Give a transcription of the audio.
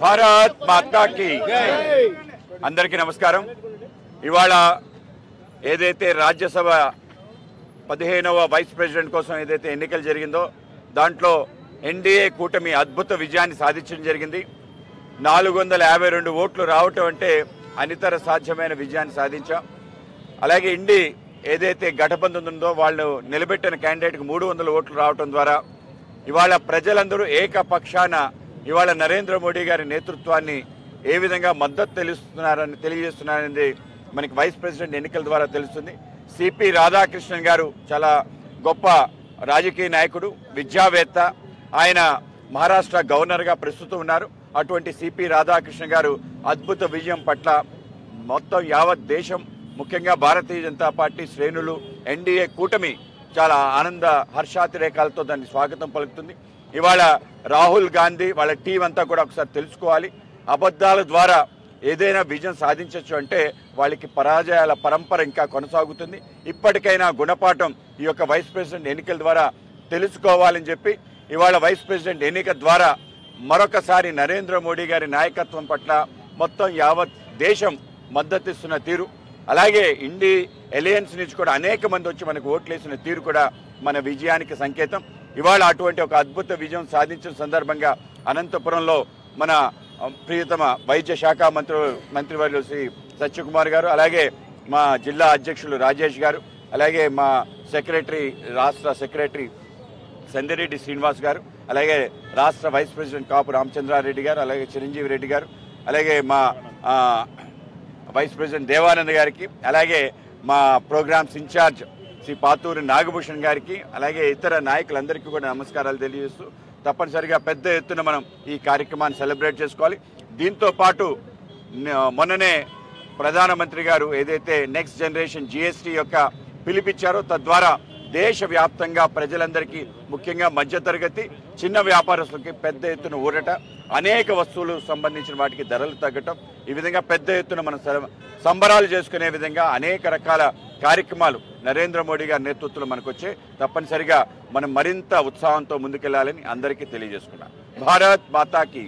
భారత్ మాతా key అందరికీ నమస్కారం. ఇవాళ ఏదైతే రాజ్యసభ 15వ వైస్ ప్రెసిడెంట్ కోసం ఏదైతే ఎన్నికలు జరిగిందో దాంట్లో ఎన్డీఏ కూటమి అద్భుత విజయాన్ని సాధించడం జరిగింది. 452 ఓట్లు రావటం అంటే అనితర సాధ్యమైన విజయాన్ని సాధించాం. అలాగే ఇండి ఏదైతే గఠబంధన్ ఉందో వాళ్ళు నిలబెట్టిన క్యాండిడేట్కి 300 ఓట్లు రావటం ద్వారా ఇవాళ ప్రజలందరూ ఏకపక్షాన ఇవాళ నరేంద్ర మోడీ గారి నేతృత్వాన్ని ఏ విధంగా మద్దతు తెలియజేస్తున్నారనేది మనకి వైస్ ప్రెసిడెంట్ ఎన్నికల ద్వారా తెలుస్తుంది. సిపి రాధాకృష్ణన్ గారు చాలా గొప్ప రాజకీయ నాయకుడు, విద్యావేత్త. ఆయన మహారాష్ట్ర గవర్నర్గా ప్రస్తుతం ఉన్నారు. అటువంటి సిపి రాధాకృష్ణ గారు అద్భుత విజయం పట్ల మొత్తం యావత్ దేశం, ముఖ్యంగా భారతీయ జనతా పార్టీ శ్రేణులు, ఎన్డీఏ కూటమి చాలా ఆనంద హర్షాతిరేకాలతో దాన్ని స్వాగతం పలుకుతుంది. ఇవాళ రాహుల్ గాంధీ వాళ్ళ టీం అంతా కూడా ఒకసారి తెలుసుకోవాలి. అబద్ధాల ద్వారా ఏదైనా విజయం సాధించవచ్చు అంటే వాళ్ళకి పరాజయాల పరంపర ఇంకా కొనసాగుతుంది. ఇప్పటికైనా గుణపాఠం ఈ యొక్క వైస్ ప్రెసిడెంట్ ఎన్నికల ద్వారా తెలుసుకోవాలని చెప్పి ఇవాళ వైస్ ప్రెసిడెంట్ ఎన్నిక ద్వారా మరొకసారి నరేంద్ర మోడీ గారి నాయకత్వం పట్ల మొత్తం యావత్ దేశం మద్దతిస్తున్న తీరు, అలాగే ఇండి అలయన్స్ నుంచి కూడా అనేక మంది వచ్చి మనకు ఓట్లేసిన తీరు కూడా మన విజయానికి సంకేతం. ఇవాళ అటువంటి ఒక అద్భుత విజయం సాధించిన సందర్భంగా అనంతపురంలో మన ప్రియతమ వైద్య శాఖ మంత్రివర్యులు శ్రీ సత్యకుమార్ గారు, అలాగే మా జిల్లా అధ్యక్షులు రాజేష్ గారు, అలాగే మా రాష్ట్ర సెక్రటరీ సందిరెడ్డి శ్రీనివాస్ గారు, అలాగే రాష్ట్ర వైస్ ప్రెసిడెంట్ కాపు రామచంద్రారెడ్డి గారు, అలాగే చిరంజీవి రెడ్డి గారు, అలాగే మా వైస్ ప్రెసిడెంట్ దేవానంద్ గారికి, అలాగే మా ప్రోగ్రామ్స్ ఇన్ఛార్జ్ శ్రీ పాతూరి నాగభూషణ్ గారికి, అలాగే ఇతర నాయకులందరికీ కూడా నమస్కారాలు తెలియజేస్తూ తప్పనిసరిగా పెద్ద ఎత్తున మనం ఈ కార్యక్రమాన్ని సెలబ్రేట్ చేసుకోవాలి. దీంతో పాటు మొన్ననే ప్రధానమంత్రి గారు ఏదైతే నెక్స్ట్ జనరేషన్ జిఎస్టీ యొక్క పిలిపించారో తద్వారా దేశవ్యాప్తంగా ప్రజలందరికీ, ముఖ్యంగా మధ్యతరగతి చిన్న వ్యాపారస్తులకి పెద్ద ఎత్తున ఊరట, అనేక వస్తువులు సంబంధించిన వాటికి ధరలు తగ్గటం, ఈ విధంగా పెద్ద ఎత్తున మనం సంబరాలు చేసుకునే విధంగా అనేక రకాల కార్యక్రమాలు నరేంద్ర మోడీ గారి నేతృత్వంలో మనకు వచ్చే తప్పనిసరిగా మనం మరింత ఉత్సాహంతో ముందుకెళ్లాలని అందరికీ తెలియజేసుకున్నాం. భారత్ మాతా కీ.